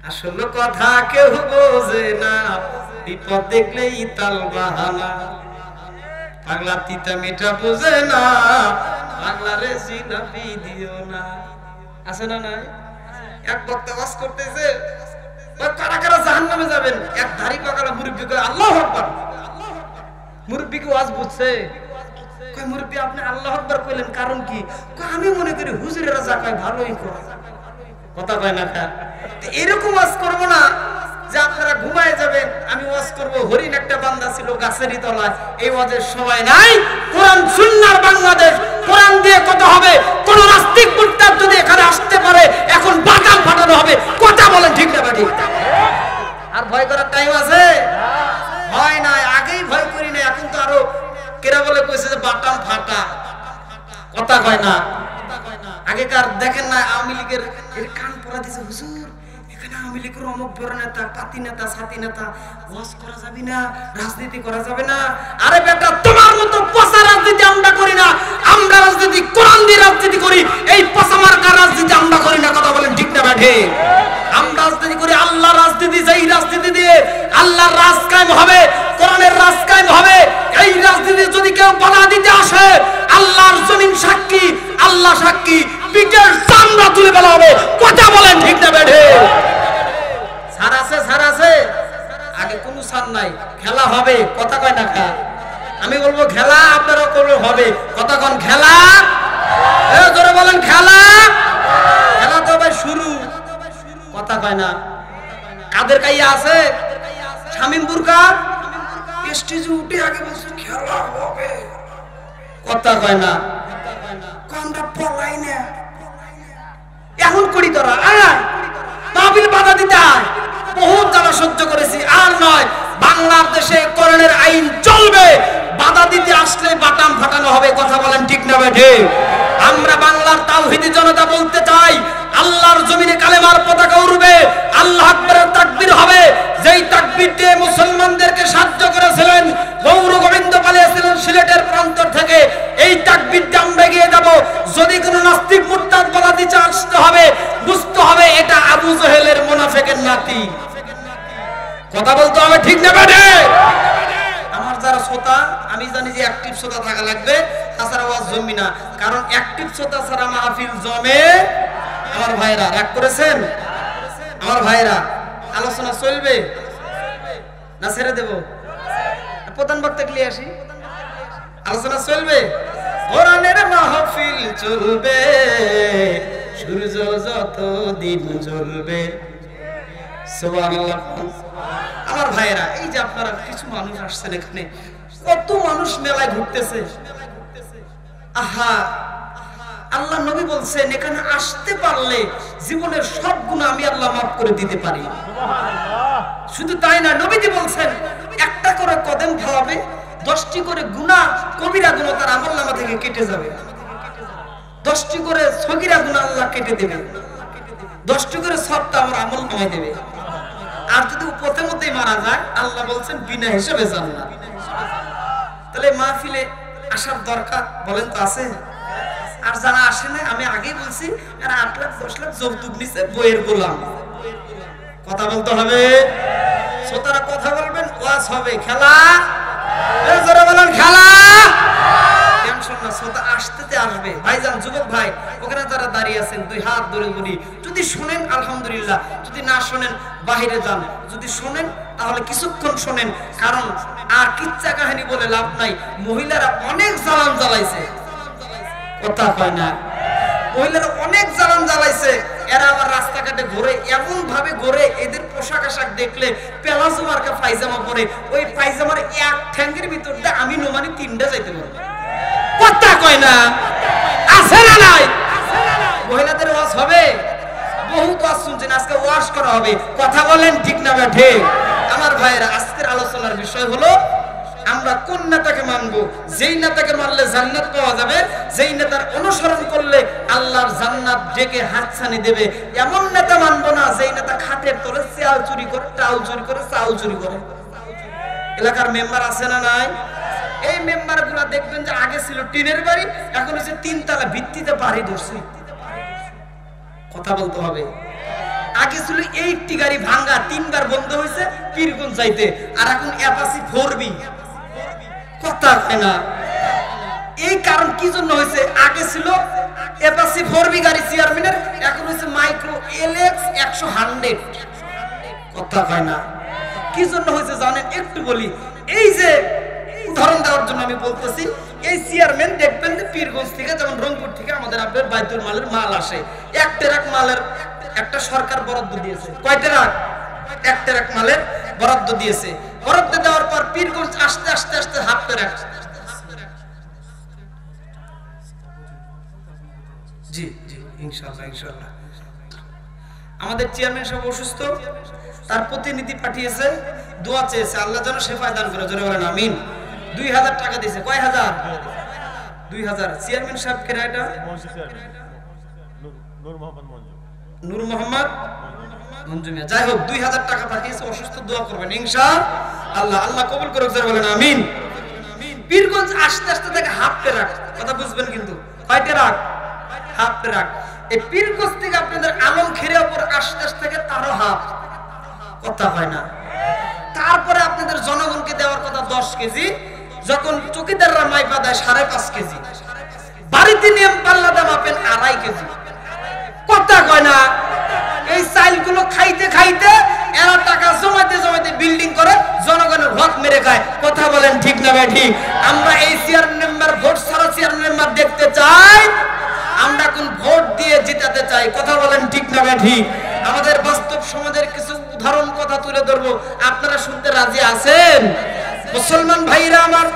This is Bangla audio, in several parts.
আসল কথা কেউ বোঝে না, বিপদ দেখলেই তাল বাহানা। পাগলা তিতা মিঠা বোঝে না, পাগলারে জিলাপি দিও না। আছে না নাই? এক বক্তা ওয়াজ করতেছে, কারা কারা জাহান্নামে যাবেন, এক ধারি পাগলা মুরব্বি কয় আল্লাহু আকবার। মুরব্বি কি ওয়াজ বুঝছে? কয় মুরব্বি আপনি আল্লাহু আকবার কইলেন কারণ কি? কয় আমি মনে করি হুজুরেরা যা কয় ভালোই কয়। কথা কয় না কা? এরকম ওয়াজ করব না যে আপনারা ঘুমায় যাবেন, আমি ওয়াজ করব হরিণ একটা বান্দা ছিল গাছেরই তলায়। এই ওয়াজের সময় নাই। কোরআন সুন্নাহর বাংলাদেশ, কোরআন দিয়ে কথা হবে। কোন নাস্তিক মুরতাদ যদি এখানে আসতে পারে এখন বাটাম ফাটানো হবে। কথা বলেন ঠিক না ঠিক? আর ভয় করার টাইম আছে? ভয় নাই, আগেই ভয় করি না, এখন তো আরো কেরা বলে কইছে যে বাটাম ফাটা। কথা কয় না? আগেকার দেখেন না আওয়ামী লীগের এর কান পড়া দিছে, হুজুর এখানে আওয়ামী লীগের অমুক বড় নেতা, পাতি নেতা, সাথী নেতা, ওয়াজ করা যাবে না, রাজনীতি করা যাবে না। আরে বেটা, তোমার মতো পচা রাজনীতি আমরা করি না। আমরা রাজনীতি কোরআন দিয়ে রাজনীতি করি, এই পচা মার্কার রাজনীতি আমরা করি না। কথা বলেন ঠিক না বেঠে? আমরা রাজনীতি করি আল্লাহর রাজনীতি, যেই রাজনীতি দিয়ে আল্লাহর রাজ কায়েম হবে, কোরআনের রাজ কায়েম হবে। এই রাজনীতি যদি কেউ বাধা দিতে আসে, আল্লাহর জমিন সাক্ষী, আল্লাহ সাক্ষী, পিঠের চামড়া তুলে ফেলা হবে। কথা বলেন ঠিক না বেঠে? ছাড় আছে, ছাড় আছে? আগে কোনো ছাড় নাই, খেলা হবে। কথা কয় না খা? আমি বলবো খেলা, আপনারা করলে হবে। কথা কন খেলা? জোরে বলেন খেলা। খেলা তো ভাই শুরু। কথা কয় না? কাদের কাইয়া আছে? শামিম বুরকা স্টেজে উঠে আগে বলছে খেলা হবে। কথা কয় না? আমরা পলাই না, এখন করি তোরা মাহফিল বাধা দিতে হয়। বহুত জ্বালা সহ্য করেছি, আর নয়। বাংলাদেশে কোরআনের আইন চলবে, বাধা দিতে আসলে বাটাম ফাটানো হবে। কথা বলেন ঠিক না বেঠে? আমরা বাংলার তাওহীদি জনতা বলতে চাই, আল্লাহর জমিনে কালেমার পতাকা উড়বে, আল্লাহু আকবারের তাকবীর হবে। যেই তাকবীর দিয়ে মুসলমানদেরকে সাহায্য করেছিলেন গৌর গোবিন্দ পালিয়েছিলেন সিলেটের প্রান্তর থেকে, এই তাকবীর দিয়ে আমরা এগিয়ে যাব। যদি কোনো নাস্তিক মুরতাদ বাধা দিতে আসতে হবে, বুঝতে হবে এটা আবু জেহেলের মুনাফিকের নাতি। কথা বলতে হবে ঠিক না বেঠে? আমার যারা শ্রোতা, আমি জানি যে অ্যাক্টিভ শ্রোতা থাকা লাগবে, তাছাড়া ওয়াজ জমবে না। কারণ অ্যাক্টিভ শ্রোতা ছাড়া মাহফিল জমে। আমার ভাইরা রাগ করেছেন? আমার ভাইরা, আলোচনা চলবে না ছেড়ে দেব? প্রধান বক্তা নিয়ে আসি, আলোচনা চলবে। কোরআনের মাহফিল চলবে, সূর্য যত দিন জ্বলবে। সুবহানাল্লাহ। আমার ভাইরা, এই যে আপনারা কিছু মানুষ আসছেন এখানে, কত মানুষ মেলায় ঘুরতেছে। আহা, আল্লাহ নবী বলছেন এখানে আসতে পারলে জীবনের সব গুনাহ আমি আল্লাহ মাফ করে দিতে পারি। শুধু তাই না, নবীজি বলছেন একটা করে কদম ফেলাবে, 10টি করে গুনাহ, কবিরা গুনাহ তার আমলনামা থেকে কেটে যাবে। 10টি করে সগীরা গুনাহ আল্লাহ কেটে দেবে, 10টি করে সবটা আমার আমলনামায় দেবে। আর যদি পথে মধ্যেই মারা যায়, আল্লাহ বলছেন বিনা হিসাবে জান্নাত। তাহলে মাহফিলে আসার দরকার বলেন তো আছে? আর যারা আসে না, আমি আগেই বলছি, এরা 8 লাখ 10 লাখ যৌতুক নিছে, বইয়ের গোলাম। কথা বলতে হবে, শ্রোতারা কথা বলবেন, ওয়াজ হবে। খেলা জোরে বলেন খেলা। টেনশন না, শ্রোতা আসতে আসবে। ভাইজান, যুবক ভাই, ওখানে যারা দাঁড়িয়ে আছেন, 2 হাত ধরে বলি, যদি শুনেন আলহামদুলিল্লাহ, যদি না শুনেন বাহিরে যান। যদি শুনেন তাহলে কিছুক্ষণ শুনেন, কারণ আর কিচ্ছা কাহিনী বলে লাভ নাই। মহিলারা অনেক জ্বালান জ্বালাইছে। কথা কয় না? মহিলারা অনেক জ্বালান জ্বালাইছে। এরা আবার রাস্তাঘাটে ঘোরে, এমন ভাবে ঘোরে, এদের পোশাক আশাক দেখলে পেলাজো মার্কা পায়জামা পরে, ওই পায়জামার এক ঠ্যাঙ্গের ভিতর দিয়ে আমি নোমানি 3টা যাইতে পারবো। কথা কয় না? আছে না নাই? মহিলাদের ওয়াজ হবে, বহুত ওয়াজ শুনছেন, আজকে ওয়াজ করা হবে। কথা বলেন ঠিক না বেঠে? আমার ভাইয়েরা, আজকের আলোচনার বিষয় হলো আমরা কোন নেতাকে মানবো। যেই নেতাকে মানলে জান্নাত পাওয়া যাবে, যেই নেতার অনুসরণ করলে আল্লাহর জান্নাত ডেকে হাতছানি দেবে, এমন নেতা মানবো না যেই নেতা খাটের তলে চাল চুরি করে, টাউল চুরি করে, চাউল চুরি করে। এলাকার মেম্বার আছে না নাই? এই মেম্বার গুলা দেখবেন যে আগে ছিল টিনের বাড়ি, এখন হচ্ছে 3 তলা ভিত্তিতে বাড়ি ধরছে। কথা বলতে হবে। আগে ছিল 80 গাড়ি ভাঙা, 3 বার বন্ধ হয়েছে পীরগঞ্জ যাইতে, আর এখন অ্যাপাচি 4B। কথা হয় না। এই কারণ কি জন্য হয়েছে? আগে ছিল অ্যাপাচি 4B গাড়ি চেয়ারম্যানের, এখন হয়েছে মাইক্রো LX 100। কথা হয় না। কি জন্য হয়েছে জানেন? একটু বলি। এই যে উদাহরণ দেওয়ার জন্য আমি বলতেছি, এই চেয়ারম্যান দেখবেন যে পীরগঞ্জ থেকে, যেমন রংপুর থেকে আমাদের আপনার বাইতুল মালের মাল আসে, 1 ট্রাক মালের একটা সরকার বরাদ্দ দিয়েছে। কয় ট্রাক? 1 ট্রাক মালের বরাদ্দ দিয়েছে। বরাদ্দ দেওয়ার পর পীরগঞ্জ আস্তে আস্তে আস্তে হাফ ট্রাক। জি জি, ইনশাআল্লাহ ইনশাআল্লাহ। আমাদের চেয়ারম্যান সাহেব অসুস্থ, তার প্রতিনিধি পাঠিয়েছে, দোয়া চেয়েছে আল্লাহ যেন শেফায় দান করে। জোরে বলেন আমিন। 2000 টাকা দিয়েছে। কয় হাজার? 2000। চেয়ারম্যান সাহেব কে? এটা নূর মোহাম্মদ মঞ্জু মিয়া। যাই হোক, 2000 টাকা পাঠিয়েছে, অসুস্থ, দোয়া করবেন ইনশাআল্লাহ। আল্লাহ কবুল করুক। জোরে বলেন আমিন। পীরগঞ্জ আস্তে আস্তে থেকে হাফ ট্রাক, কথা বুঝবেন কিন্তু। কয় ট্রাক? Half truck. এই পীরগঞ্জ থেকে আপনাদের আলম খেরে উপর আস্তে আস্তে থেকে তারও হাফ। কথা হয় না। তারপরে আপনাদের জনগণকে দেওয়ার কথা 10 কেজি, যখন চৌকিদাররা মাইপা দেয় 5.5 কেজি, বাড়িতে নিয়ে পাল্লা দাম মাপেন 2.5 কেজি। কথা কয় না। এই চাইলগুলো খাইতে খাইতে এরা টাকা জমাইতে জমাইতে বিল্ডিং করে, জনগণের হক মেরে খায়। কথা বলেন ঠিক না ভাই? ঠিক। আমরা এই চেয়ারম্যান মেম্বার, ভোট ছাড়া চেয়ারম্যান মেম্বার দেখতে চাই, আমরা কোন ভোট দিয়ে জিতাতে চাই। কথা বলেন ঠিক না ভাই? ঠিক। আমাদের বাস্তব সমাজের কিছু উদাহরণ কথা তুলে ধরবো, আপনারা শুনতে রাজি আছেন? মুসলমান ভাইরা আমার,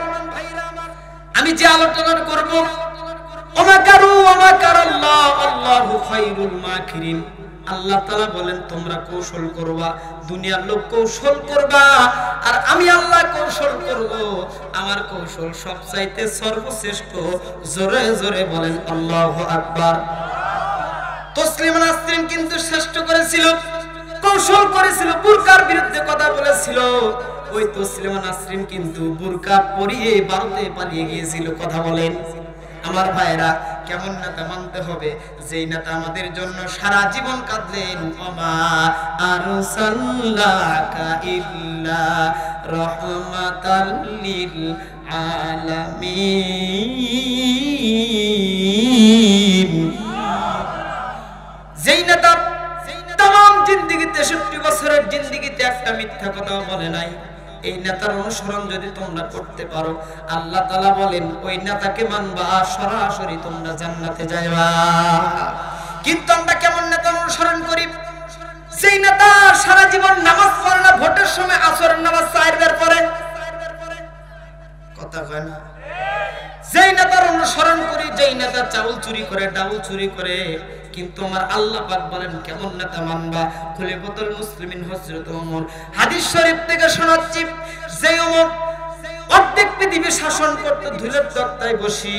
আমি যে আলোচনা করব, ওমাকারু ওমাকারাল্লাহ আল্লাহু খায়রুল মাকিরিন। আল্লাহ তাআলা বলেন তোমরা কৌশল করবা, দুনিয়ার লোক কৌশল করবা, আর আমি আল্লাহ কৌশল করব। আমার কৌশল সবচাইতে সর্বশ্রেষ্ঠ। জোরে জোরে বলেন আল্লাহু আকবার। তসলিমা নাসরিন কিন্তু শ্রেষ্ঠ করেছিল, কৌশল করেছিল, বুরকার বিরুদ্ধে কথা বলেছিল। ওই তসলিমা নাসরিন কিন্তু বুরকা পরিয়ে ভারতে পালিয়ে গিয়েছিল। কথা বলেন আমার ভাইরা। কেমন নেতা মানতে হবে? যেই নেতা আমাদের জন্য সারা জীবন কাঁদলেন, ওমা আরসালনাকা ইল্লা রাহমাতাল লিল আলামিন। যেই নেতা তাম জিন্দেগিতে 63 বছরের জিন্দেগিতে একটা মিথ্যা কথা বলে নাই, এই নেতার অনুসরণ যদি তোমরা করতে পারো, আল্লাহ তাআলা বলেন ওই নেতাকে মানবা, সরাসরি তোমরা জান্নাতে যাইবা। কিন্তু আমরা কেমন নেতা অনুসরণ করি? যেই নেতা সারা জীবন নামাজ পড়ে না, ভোটের সময় আসরের নামাজ 4 বার পড়ে। কথা কয় না। যেই নেতার অনুসরণ করি, যেই নেতা চাউল চুরি করে, ডাউল চুরি করে, কিন্তু আমার আল্লাহ পাক বলেন কেমন নেতা মানবা? খলিফাতুল মুসলিমিন হযরত ওমর। হাদিস শরীফ থেকে শোনাচ্ছি, যে ওমর অর্ধেক পৃথিবী শাসন করত ধুলের তক্তায় বসি,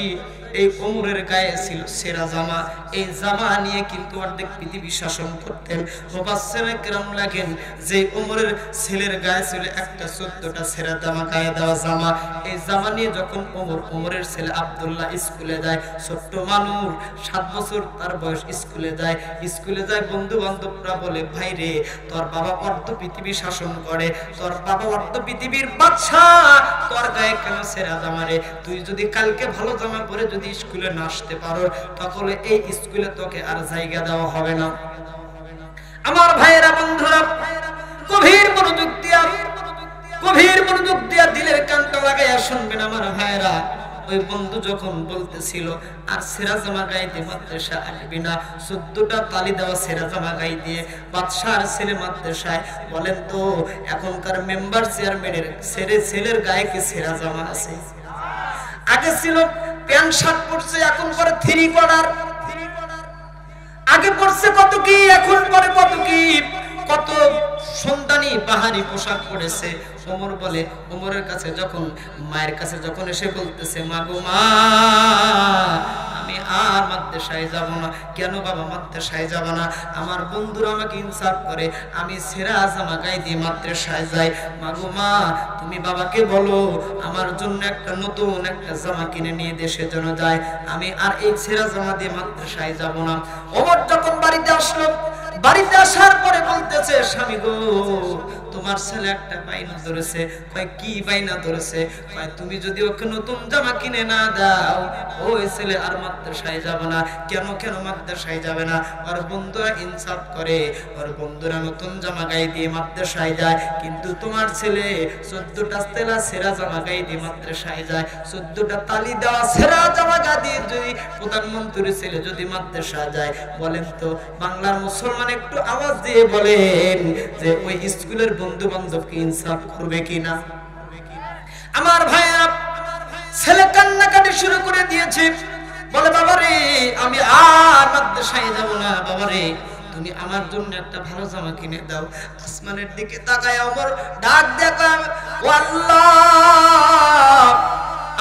এই ওমরের গায়ে ছিল সেরা জামা, এই জামা নিয়ে কিন্তু অর্ধেক পৃথিবী শাসন করতেন। মুফাসসিরে কেরাম লেখেন যে ওমরের ছেলের গায়ে ছিল একটা 14টা সেরা জামা, গায়ে দেওয়া জামা। এই জামা নিয়ে যখন ওমরের ছেলে আব্দুল্লাহ স্কুলে যায়, ছোট্ট মানুষ 7 বছর তার বয়স, স্কুলে যায়, বন্ধু বান্ধবরা বলে ভাই রে, তোর বাবা অর্ধ পৃথিবী শাসন করে, তোর বাবা অর্ধ পৃথিবীর বাদশাহ, তোর গায়ে কেন সেরা জামা রে? তুই যদি কালকে ভালো জামা পরে যদি স্কুলে না আসতে পারো, তাহলে এই স্কুলে তোকে আর জায়গা দেওয়া হবে না। আমার ভাইয়েরা, বন্ধুরা, গভীর মনোযোগ দিয়া দিলের কানটা লাগাইয়া শুনবেন আমার ভাইয়েরা। ওই বন্ধু যখন বলতেছিল আর সেরা জামা গাইতে মাদ্রাসা আসবি না, 14টা তালি দেওয়া সেরা জামা গাই দিয়ে বাদশার ছেলে মাদ্রাসায়, বলেন তো এখনকার মেম্বার চেয়ারম্যানের ছেলের গায়ে কি সেরা জামা আছে? আগে ছিল প্যান্ট শার্ট পরছে, এখন পরে 3 কোয়ার্টার। আগে পরছে কত কি, এখন পরে কত কি, কত সন্তানি বাহারি পোশাক পরেছে। ওমর বলে, ওমরের কাছে যখন, মায়ের কাছে যখন এসে বলতেছে, মা গো মা, আমি আর মাদ্রাসায় যাব না। কেন বাবা মাদ্রাসায় যাব না? আমার বন্ধুরা আমাকে ইনসাফ করে, আমি সেরা জামা গায়ে দিয়ে মাদ্রাসায় যাই। মা গো মা, তুমি বাবাকে বলো আমার জন্য একটা নতুন একটা জামা কিনে নিয়ে দেশে যেন যায়, আমি আর এই সেরা জামা দিয়ে মাদ্রাসায় যাব না। ওমর যখন বাড়িতে আসলো, বাড়িতে আসার পরে বলতেছে, স্বামী গো তোমার ছেলে একটা বাইনা ধরেছে। কয় কি বাইনা ধরেছে? কয় তুমি যদি ওকে নতুন জামা কিনে না দাও ওই ছেলে আর মাদ্রাসায় যাবে না। কেন কেন মাদ্রাসায় যাবে না? ওর বন্ধুরা ইনসাফ করে, ওর বন্ধুরা নতুন জামা গায়ে দিয়ে মাদ্রাসায় যায়, কিন্তু তোমার ছেলে 14টা তেলা সেরা জামা গায়ে দিয়ে মাদ্রাসায় যায়। 14টা তালি দেওয়া সেরা জামা গায়ে দিয়ে যদি প্রধানমন্ত্রীর ছেলে যদি মাদ্রাসায় যায়, বলেন তো বাংলার মুসলমান একটু আওয়াজ দিয়ে বলেন যে ওই স্কুলের বন্ধু বান্ধব কি ইনসাফ করবে কিনা? আমার ভাইরা ছেলে কান্নাকাটি শুরু করে দিয়েছে, বলে বাবারে আমি আর মাদ্রাসায় যাব না, বাবারে তুমি আমার জন্য একটা ভালো জামা কিনে দাও। আসমানের দিকে তাকায় ওমর ডাক দেখা, ও আল্লাহ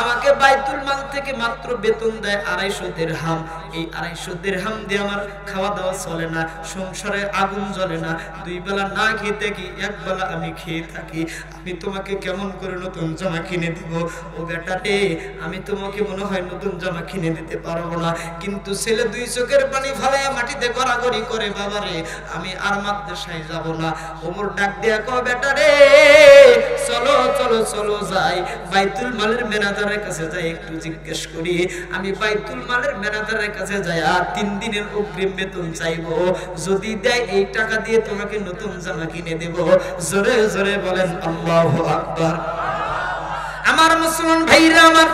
আমাকে বাইতুল মাল থেকে মাত্র বেতন দেয় 250 দিরহাম। এই 250 দিরহাম দিয়ে আমার খাওয়া দাওয়া চলে না, সংসারে আগুন জ্বলে না, 2 বেলা না খেয়ে থাকি, 1 বেলা আমি খেয়ে থাকি। আমি তোমাকে কেমন করে নতুন জামা কিনে দিব? ও বেটাতে আমি তোমাকে মনে হয় নতুন জামা কিনে দিতে পারবো না। কিন্তু ছেলে 2 চোখের পানি ফেলাইয়া মাটিতে গড়াগড়ি করে, বাবারে আমি আর মাদ্রাসায় যাব না। ওমর ডাক দেয়া কয়, বেটারে চলো চলো চলো যাই বাইতুল মালের ম্যানেজারের কাছে যাই, একটু জিজ্ঞেস করি। আমি বাইতুল মালের ম্যানেজারের কাছে যাই আর 3 দিনের অগ্রিম বেতন চাইবো, যদি দেয় এই টাকা দিয়ে তোমাকে নতুন জামা কিনে দেব। জোরে জোরে বলেন আল্লাহু আকবার। আমার মুসলমান ভাইরা আমার,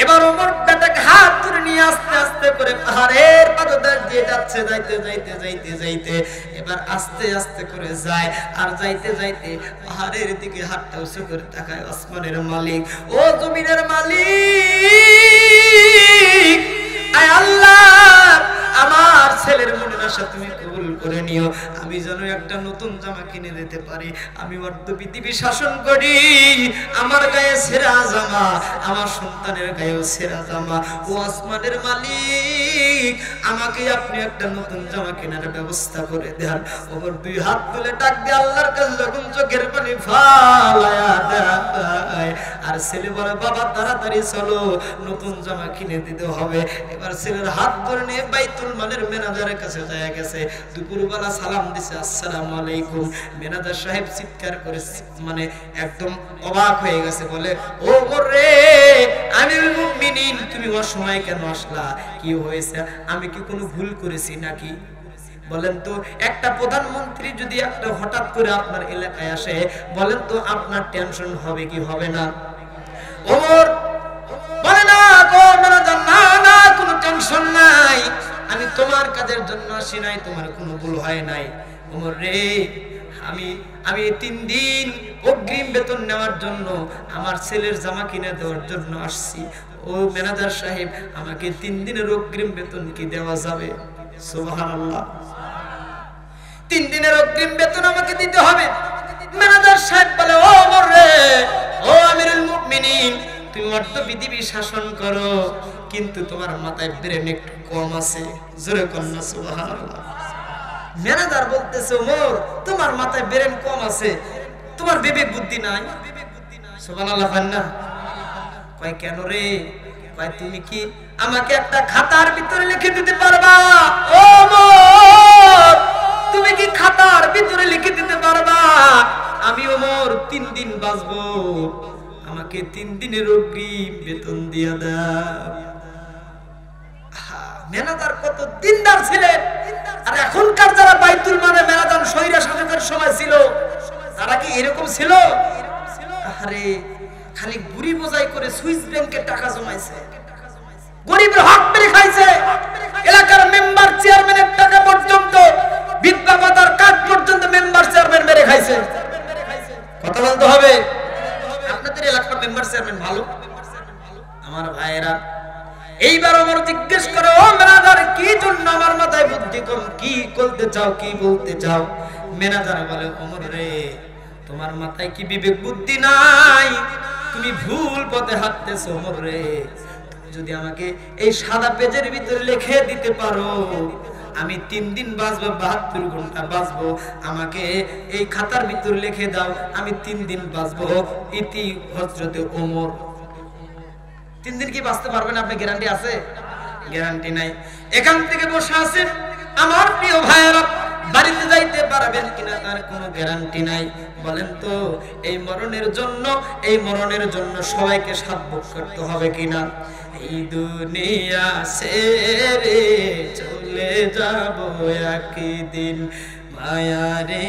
এবার ওমর বেটাকে হাত ধরে নিয়ে আস্তে আস্তে করে পাহাড়ের পাদদেশ দিয়ে যাচ্ছে, যাইতে যাইতে যাইতে যাইতে এবার আস্তে আস্তে করে যায়। আর যাইতে যাইতে পাহাড়ের দিকে হাতটা উঁচু করে তাকায়, আসমানের মালিক ও জমিনের মালিক, আয় আল্লাহ আমার ছেলের মনের আশা তুমি কবুল করে নিও, আমি যেন একটা নতুন জামা কিনে দিতে পারি। আমি অর্ধ পৃথিবী শাসন করি, আমার গায়ে সেরা জামা, আমার সন্তানের গায়েও সেরা জামা। ও আসমানের মালিক আমাকে আপনি একটা নতুন জামা কেনার ব্যবস্থা করে দেন। ওর 2 হাত তুলে ডাক দিয়ে আল্লাহর কাছে যখন চোখের পানি ফালায়া দেয়, আর ছেলে বলে বাবা তাড়াতাড়ি চলো নতুন জামা কিনে দিতে হবে। এবার ছেলের হাত ধরে নিয়ে বাইতুল মালের ম্যানেজারের কাছে যায় গেছে। দুপুরবেলা সালাম দিছে, আসসালামু আলাইকুম। ম্যানেজার সাহেব চিৎকার করে মানে একদম অবাক হয়ে গেছে, বলে ও রে আমিরুল মুমিনিন তুমি অসময়ে কেন আসলা? কি হয়েছে? আমি কি কোনো ভুল করেছি নাকি? বলেন তো একটা প্রধানমন্ত্রী যদি একটা হঠাৎ করে আপনার এলাকায় আসে, বলেন তো আপনার টেনশন হবে কি হবে না? ওমর বলে না গো ম্যানেজার, না না কোনো টেনশন নাই, আমি তোমার কাজের জন্য আসি নাই, তোমার কোনো ভুল হয় নাই। ওমর রে আমি 3 দিন অগ্রিম বেতন নেওয়ার জন্য আমার ছেলের জামা কিনে দেওয়ার জন্য আসছি। ও ম্যানেজার সাহেব আমাকে 3 দিনের অগ্রিম বেতন কি দেওয়া যাবে? সুবহানাল্লাহ, 3 দিনের অগ্রিম বেতন আমাকে দিতে হবে। ম্যানেজার সাহেব বলে ও ওমর রে, ও আমিরুল মুমিনিন তুমি অর্ধ পৃথিবী শাসন করো, কিন্তু তোমার মাথায় ব্রেন একটু কম আছে। জোরে কন্যা সুবহানাল্লাহ। ম্যানেজার বলতেছে ওমর তোমার মাথায় ব্রেন কম আছে, তোমার বিবেক বুদ্ধি নাই। সুবহানাল্লাহ না? কয় কেন রে? কয় তুমি কি আমাকে একটা খাতার ভিতরে লিখে দিতে পারবা? ওমর তুমি কি খাতার ভিতরে লিখে দিতে পারবা আমি ওমর 3 দিন বাঁচবো, আমাকে 3 দিনের অগ্রিম বেতন দিয়ে দাও? ম্যানেজার কত দিনদার ছিলেন, আর এখনকার যারা বাইতুল মালের ম্যানেজার স্বৈরা শাসকের সময় ছিল তারা কি এরকম ছিল? আরে খালি বুড়ি বোঝাই করে সুইস ব্যাংকে টাকা জমাইছে, গরিবের হক মেরে খাইছে, এলাকার মেম্বার চেয়ারম্যানের টাকা পর্যন্ত, বিধবা ভাতার কার্ড পর্যন্ত মেম্বার চেয়ারম্যান মেরে খাইছে। কথা বলতে হবে, আপনাদের এলাকার মেম্বার চেয়ারম্যান ভালো? আমার ভাইয়েরা এইবার ওমর জিজ্ঞেস করে ও ম্যানেজার কি জন্য আমার মাথায় বুদ্ধি কম, কি করতে চাও, কি বলতে চাও? ম্যানেজার বলে ওমর রে তোমার মাথায় কি বিবেক বুদ্ধি নাই? তুমি ভুল পথে হাঁটতেছো ওমর রে। তুমি যদি আমাকে এই সাদা পেজের ভিতরে লিখে দিতে পারো আমি 3 দিন বাঁচবো, 72 ঘন্টা বাঁচবো, আমাকে এই খাতার ভিতরে লিখে দাও আমি 3 দিন বাঁচবো। ইতি হযরতে ওমর। 3 দিন কি বাঁচতে পারবেন আপনি? গ্যারান্টি আছে? গ্যারান্টি নাই। এখান থেকে বসে আছেন আমার প্রিয় ভাইয়েরা, বাড়িতে যাইতে পারবেন কিনা তার কোনো গ্যারান্টি নাই। বলেন তো এই মরণের জন্য সবাইকে সাত ভোগ করতে হবে কিনা? এই দুনিয়া ছেড়ে চলে যাব একদিন, মায়ারে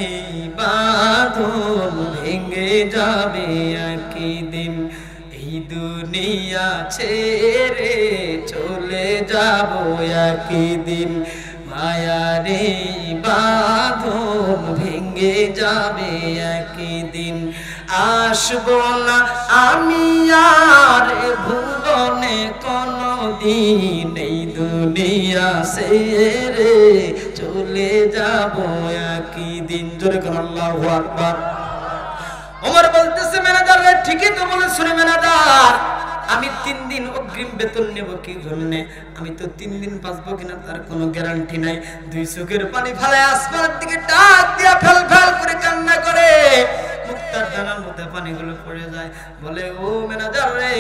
বাঁধন ভেঙে যাবে একদিন। এই দুনিয়া ছেড়ে চলে যাব একদিন, মায়ারে বাঁধন ভেঙে যাবে একদিন। আসবো না আমি আর ভুবনে কোনদিন, এই দুনিয়া ছেড়ে চলে যাব একদিন। জোরে কোন আল্লাহু আকবার। ওমর বলতেছে ম্যানেজার রে, ঠিকই তো বলেছ রে ম্যানেজার, আমি 3 দিন অগ্রিম বেতন নেব কি জন্য? আমি তো 3 দিন বাঁচবো কিনা তার কোনো গ্যারান্টি নাই। দুই চোখের পানি ফেলে আসমানের দিকে টাক দিয়া ফেল ফেল করে কান্না করে, মুক্তার ডানার মধ্যে পানিগুলো পড়ে যায়। বলে ও ম্যানেজার রে,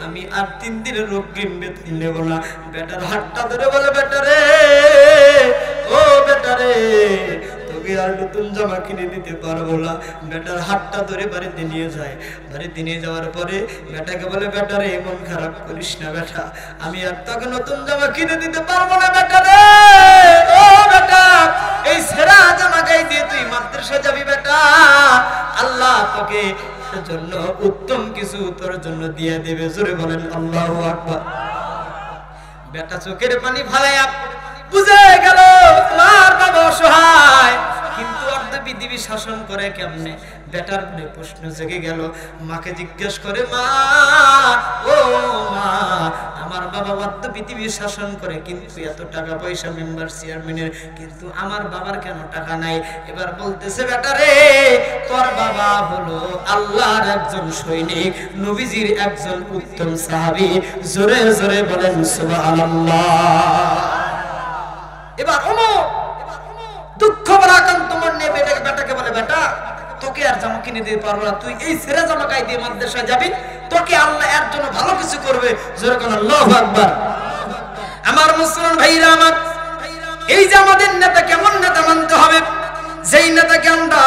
আমি আর 3 দিনের অগ্রিম বেতন নেব না। বেটার হাতটা ধরে বলে, বেটা রে, ও বেটা রে, তোকে আর নতুন জামা কিনে দিতে পারবো না। বেটার হাতটা ধরে বাড়িতে নিয়ে যায়। বাড়িতে নিয়ে যাওয়ার পরে বেটাকে বলে, বেটা রে, মন খারাপ করিস না বেটা, আমি আর তোকে নতুন জামা কিনে দিতে পারবো না বেটা রে। ও বেটা, এই ছেঁড়া জামা গায়ে দিয়ে তুই মাদ্রাসা যাবি বেটা, আল্লাহ তোকে জন্য উত্তম কিছু তোর জন্য দিয়ে দেবে। জোরে বলেন আল্লাহু আকবার। বেটা চোখের পানি ফালাইয়া বুঝে গেল আমার বাবা অসহায়, কিন্তু অর্ধ পৃথিবী শাসন করে কেমনে? বেটার মনে প্রশ্ন জেগে গেল। মাকে জিজ্ঞেস করে, মা, ও মা, আমার বাবা অর্ধ পৃথিবী শাসন করে, কিন্তু এত টাকা পয়সা মেম্বার চেয়ারম্যানের, কিন্তু আমার বাবার কেন টাকা নাই? এবার বলতেছে, বেটা রে, তোর বাবা হলো আল্লাহর একজন সৈনিক, নবীজির একজন উত্তম সাহাবী। জোরে জোরে বলেন সুবহানাল্লাহ। এবার দুঃখ পরাকান্ত মন নিয়ে বেটাকে বলে, বেটা, তোকে আর জামা কিনে দিতে পারবো না, তুই এই ছেঁড়া জামা গায়ে দিয়ে মাদ্রাসায় যাবি, তোকে আল্লাহ এর জন্য ভালো কিছু করবে। জোরে কোন আল্লাহু আকবার। আমার মুসলমান ভাইরা আমার, এই যে আমাদের নেতা কেমন নেতা মানতে হবে, যেই নেতাকে আমরা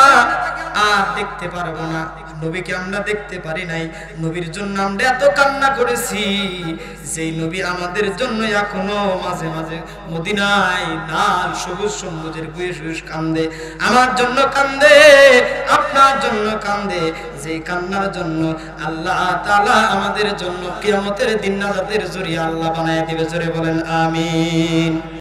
আর দেখতে পারবো না, নবীকে আমরা দেখতে পারি নাই, নবীর জন্য আমরা এত কান্না করেছি, যেই নবী আমাদের জন্য এখনো মাঝে মাঝে মদিনায় লাল সবুজ সবুজের গুয়ে কান্দে, আমার জন্য কান্দে, আপনার জন্য কান্দে, যেই কান্নার জন্য আল্লাহ তাআলা আমাদের জন্য কিয়ামতের দিন নাজাতের জরিয়া আল্লাহ বানায় দিবে। জোরে বলেন আমিন।